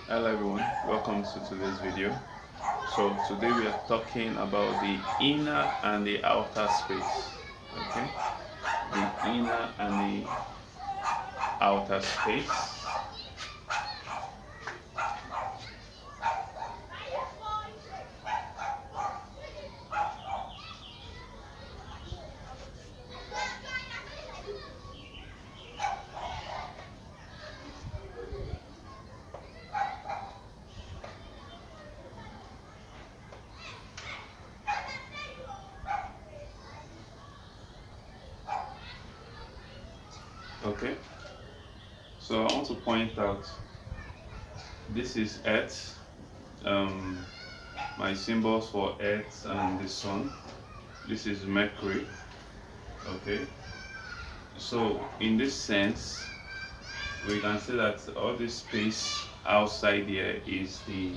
Hello everyone, welcome to today's video. So today we are talking about the inner and the outer space. Okay, the inner and the outer space. Okay, so I want to point out this is Earth. Um, my symbols for Earth and the Sun. This is Mercury. Okay, so in this sense, we can say that all this space outside here is the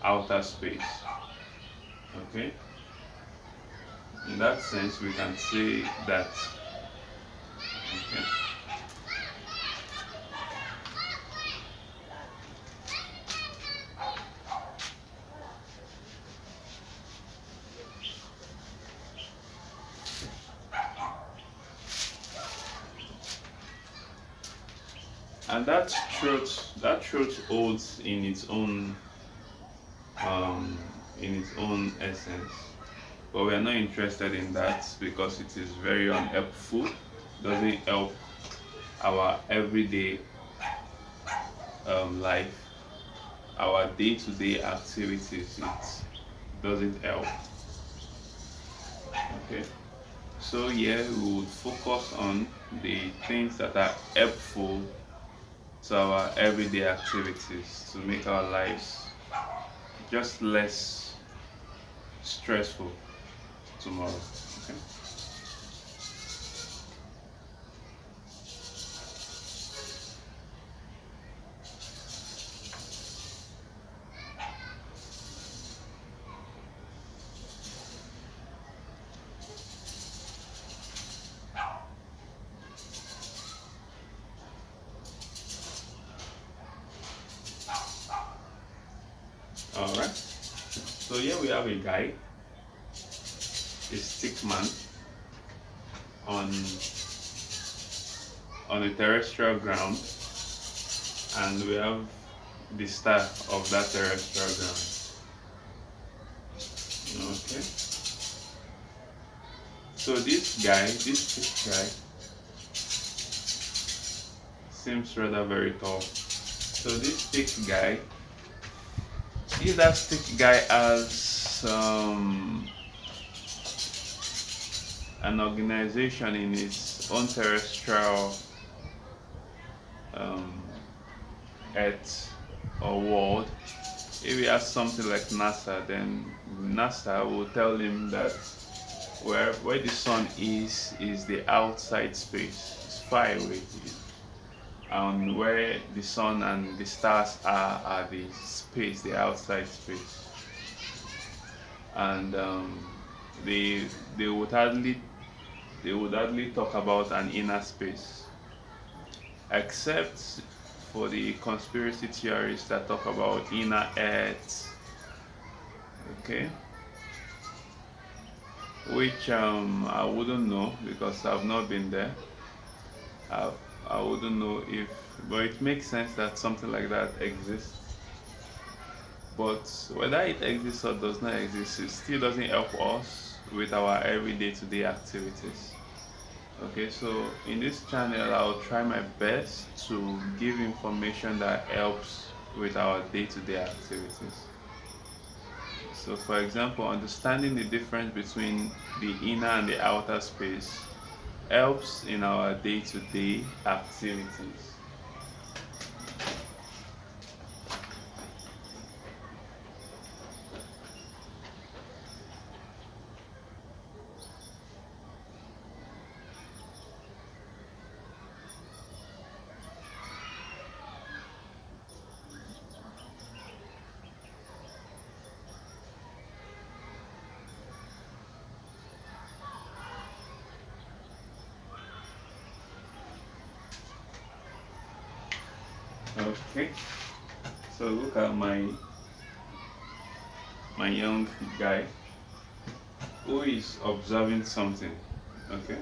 outer space. Okay, in that sense, we can say that. Okay, and that truth holds um, in its own essence. But we are not interested in that because it is very unhelpful. Doesn't help our everyday life, our day-to-day activities. It doesn't help. Okay. So yeah, we would focus on the things that are helpful to our everyday activities to make our lives just less stressful tomorrow. Okay. All right. So here we have a guy, a stick man on a terrestrial ground, and we have the star of that terrestrial ground. Okay. So this stick guy, seems rather very tall. So this stick guy, if that stick guy has an organization in its own terrestrial um, Earth or world, if he has something like NASA, then NASA will tell him that where the sun is the outside space. It's far away. And where the sun and the stars are the space, the outside space. And they they would hardly they would hardly talk about an inner space, except for the conspiracy theorists that talk about inner Earth. Okay, which I wouldn't know because I've not been there. I, I wouldn't know if, but it makes sense that something like that exists. But whether it exists or does not exist, it still doesn't help us with our everyday to day activities. Okay, so in this channel, I'll try my best to give information that helps with our day to day activities. So, for example, understanding the difference between the inner and the outer space helps in our day to day activities. Okay, So look at my young guy who is observing something. Okay,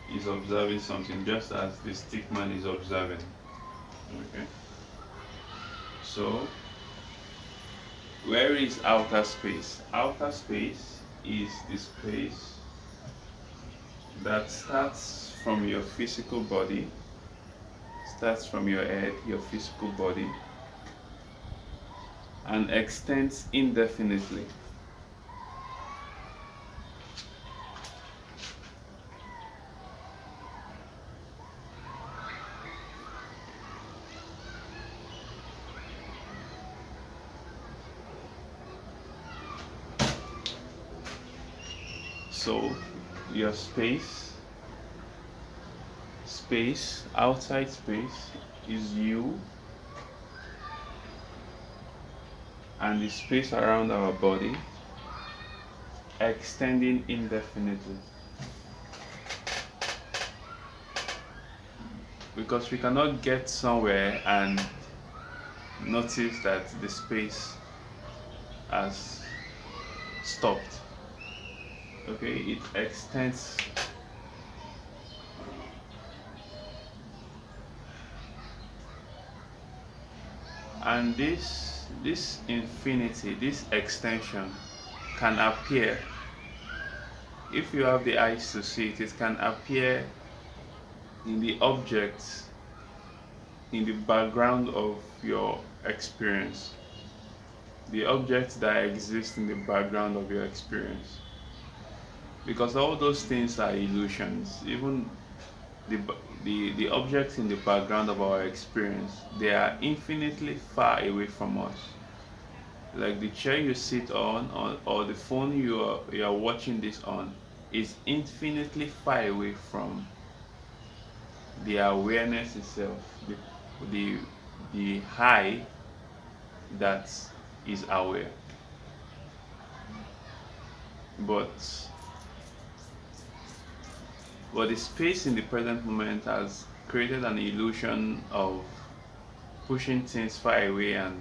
he's observing something just as the stick man is observing. Okay, so where is outer space? Outer space is the space that starts from your head, your physical body, and extends indefinitely. So your outside space is you, and the space around our body extending indefinitely. Because we cannot get somewhere and notice that the space has stopped. Okay, it extends. And this infinity, this extension can appear, if you have the eyes to see it, it can appear in the objects in the background of your experience, the objects that exist in the background of your experience, because all those things are illusions. Even the objects in the background of our experience, they are infinitely far away from us. Like the chair you sit on, or the phone you are watching this on, is infinitely far away from the awareness itself, the the high that is aware. But the space in the present moment has created an illusion of pushing things far away, and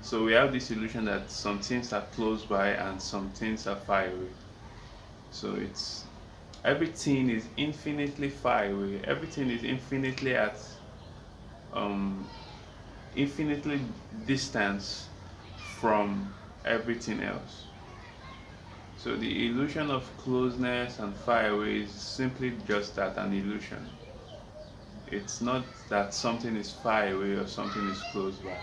so we have this illusion that some things are close by and some things are far away. So it's everything is infinitely far away. Everything is um infinitely distance from everything else. So the illusion of closeness and far away is simply just that, an illusion. It's not that something is far away or something is close by.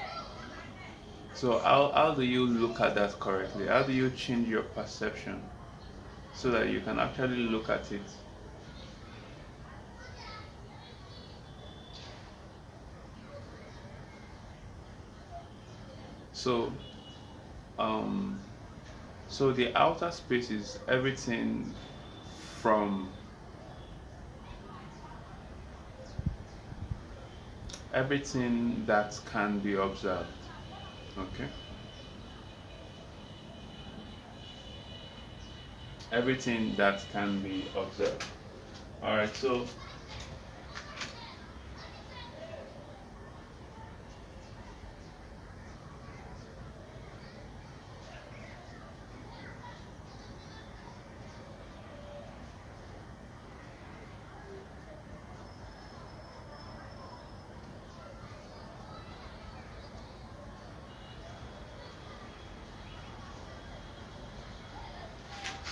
So how do you look at that correctly? How do you change your perception so that you can actually look at it? So um so the outer space is from everything that can be observed. Okay, everything that can be observed. All right, so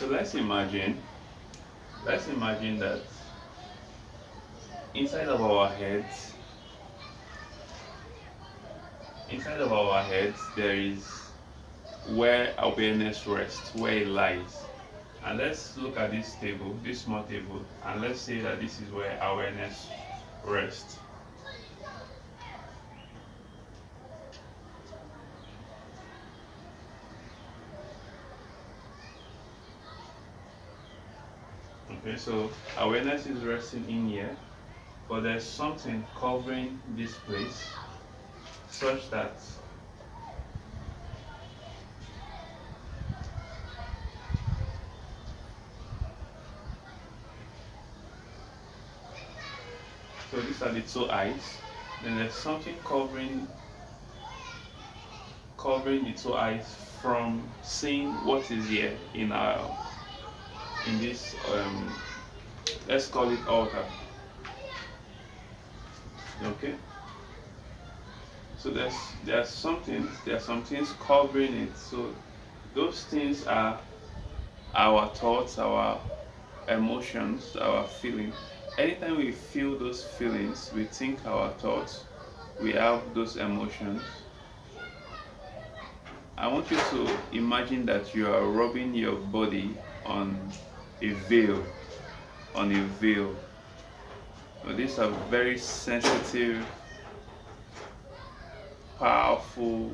let's imagine that inside of our heads there is where awareness rests, where it lies. And let's look at this table, this small table, and let's say that this is where awareness rests. Okay, so awareness is resting in here, but there's something covering this place such that so these are the two eyes. Then there's something covering covering the two eyes from seeing what is here in this let's call it altar. Okay. So there are some things covering it. So those things are our thoughts, our emotions, our feelings. Anytime we feel those feelings, we think our thoughts, we have those emotions. I want you to imagine that you are rubbing your body on a veil, on a veil. So these are very sensitive, powerful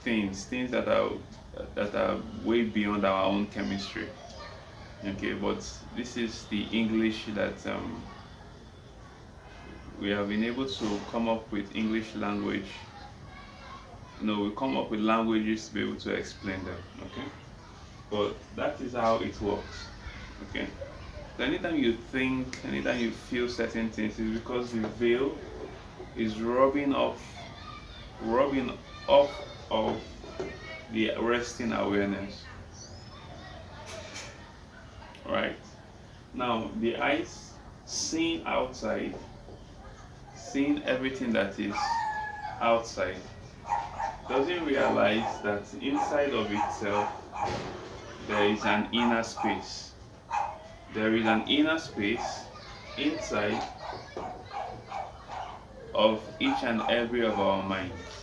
things that are way beyond our own chemistry. Okay, but this is the English that we have been able to come up with English language. We come up with languages to be able to explain them. Okay, but that is how it works. Okay, so anytime you feel certain things, is because the veil is rubbing off of the resting awareness. Right now, the eyes seeing outside, seeing everything that is outside, doesn't realize that inside of itself there is an inner space. There is an inner space inside of each and every of our minds.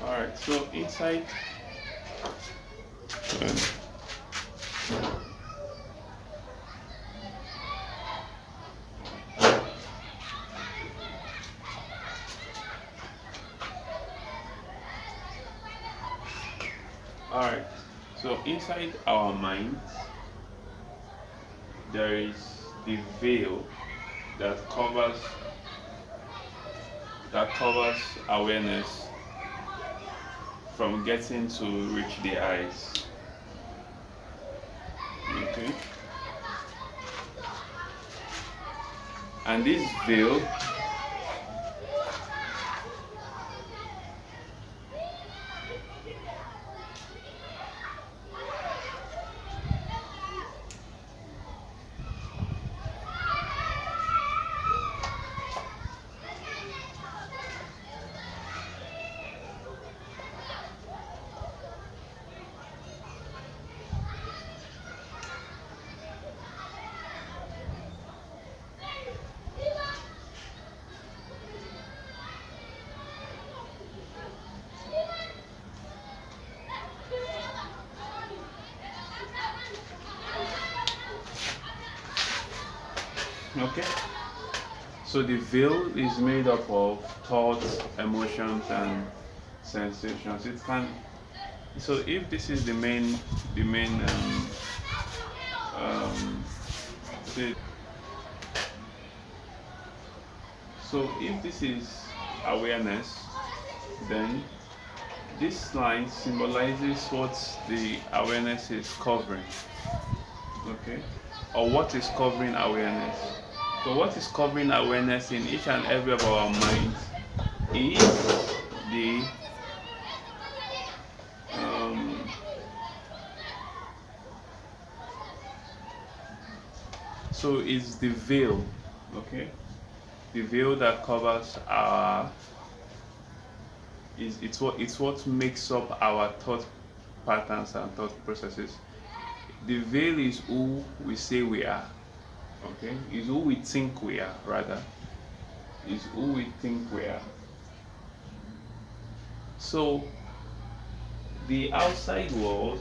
Alright, so inside Alright, so inside our minds there is the veil that covers awareness from getting to reach the eyes. Okay. And this veil Okay. So the veil is made up of thoughts, emotions, and sensations. It can. So if this is the main say- so if this is awareness, then this line symbolizes what the awareness is covering. Okay, or what is covering awareness. So what is covering awareness in each and every of our minds is the um, so is the veil. Okay, the veil that covers our is it's what makes up our thought patterns and thought processes. The veil is who we say we are. Okay, is who we think we are, rather. Is who we think we are. So the outside world,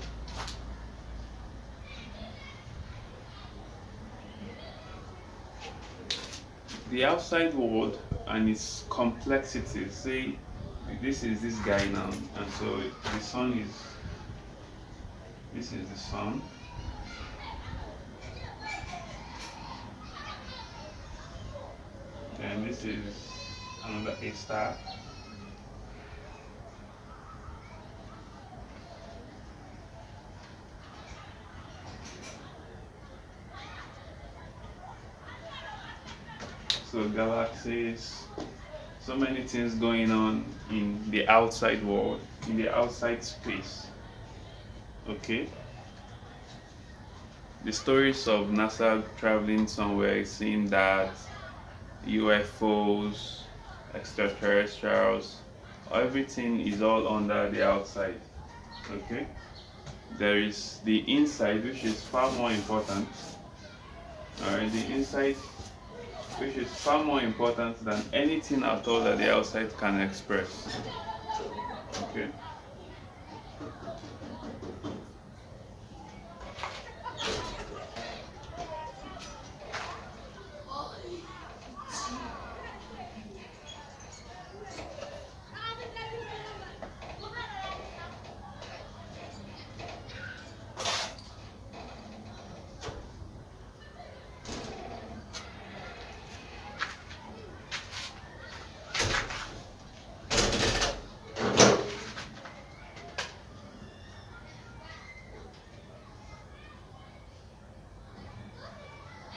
the outside world and its complexity. Say this is this guy now, and so the sun is, this is the sun, and this is another a star. So galaxies, so many things going on in the outside world, in the outside space. Okay. The stories of NASA traveling somewhere, seeing that UFOs, extraterrestrials, everything is all under the outside. Okay. There is the inside, which is far more important. Alright, the inside, which is far more important than anything at all that the outside can express. Okay.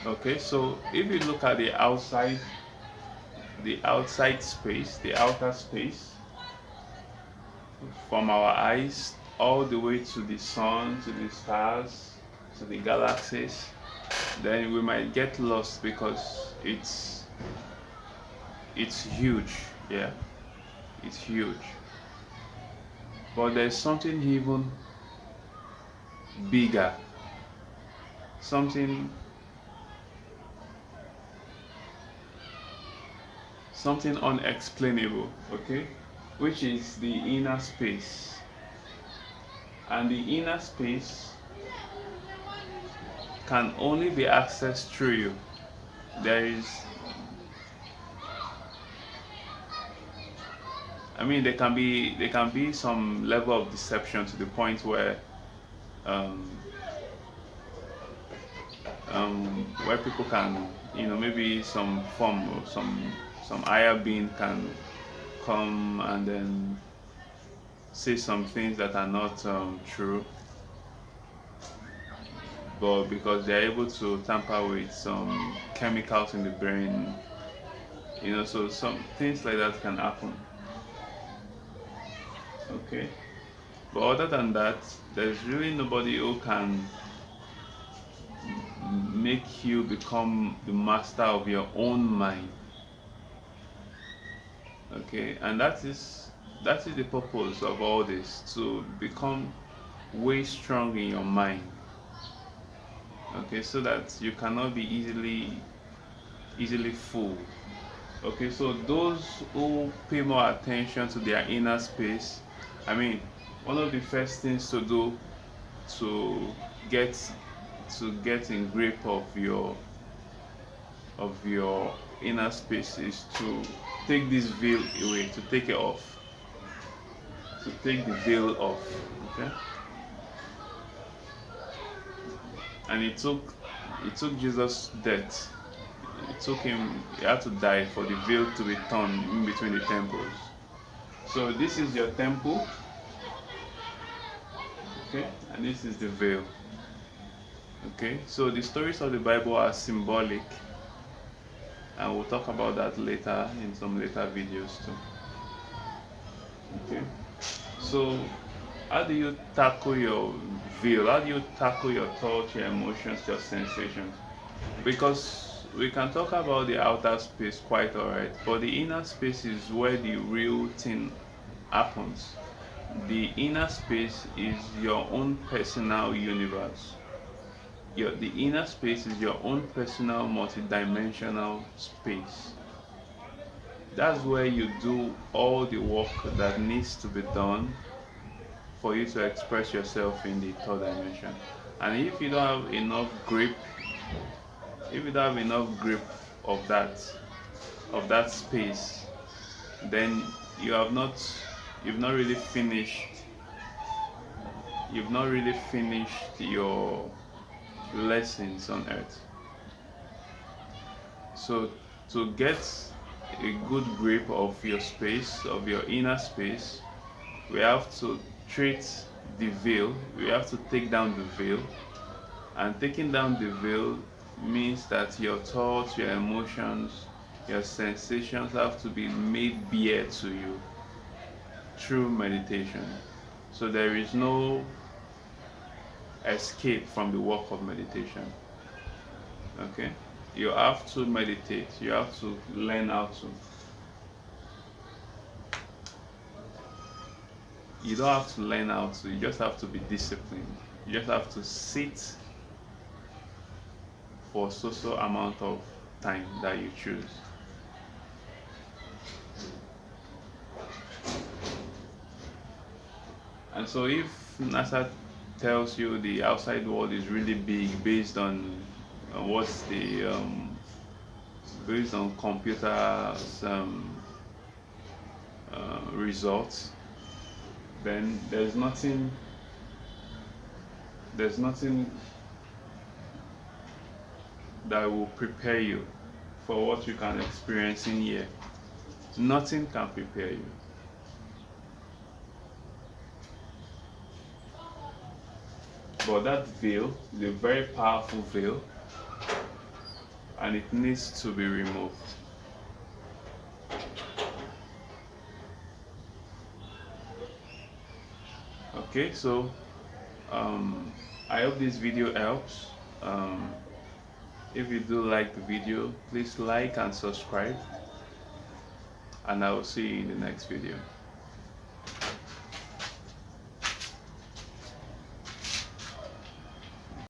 Okay, so if you look at the outside space, the outer space, from our eyes all the way to the sun, to the stars, to the galaxies, then we might get lost because it's huge. Yeah, it's huge. But there's something even bigger, something something unexplainable, okay, which is the inner space. And the inner space can only be accessed through you. There is, I mean, there can be some level of deception to the point um, where people can, maybe some form or some higher being can come and then say some things that are not true, but because they're able to tamper with some chemicals in the brain, so some things like that can happen. Okay, but other than that, there's really nobody who can make you become the master of your own mind. Okay, and that is the purpose of all this, to become way strong in your mind. Okay, so that you cannot be easily fooled. Okay, so those who pay more attention to their inner space, I mean, one of the first things to do to get in grip of your inner space is to take this veil away, to take it off, to take the veil off. Okay, and it took Jesus' death. It took him. He had to die for the veil to be torn in between the temples. So this is your temple, okay, and this is the veil. Okay, so the stories of the Bible are symbolic, and we'll talk about that later in some later videos too. Okay, so how do you tackle your veil? How do you tackle your thoughts, your emotions, your sensations? Because we can talk about the outer space quite alright, but the inner space is where the real thing happens. The inner space is your own personal universe. The inner space is your own personal multidimensional space. That's where you do all the work that needs to be done for you to express yourself in the third dimension. And if you don't have enough grip, if you don't have enough grip of that space, then you have not you've not really finished your lessons on earth. So to get a good grip of your space, of your inner space, we have to treat the veil. We have to take down the veil. And taking down the veil means that your thoughts, your emotions, your sensations have to be made bare to you through meditation. So there is no escape from the work of meditation. Okay? You have to meditate. You have to learn how to. You don't have to learn how to, you just have to be disciplined. You just have to sit for so amount of time that you choose. And so if NASA tells you the outside world is really big based on what's the based on computers results, then there's nothing that will prepare you for what you can experience in here. Nothing can prepare you. But that veil is a very powerful veil, and it needs to be removed. Okay, so I hope this video helps. If you do like the video, please like and subscribe, and I will see you in the next video.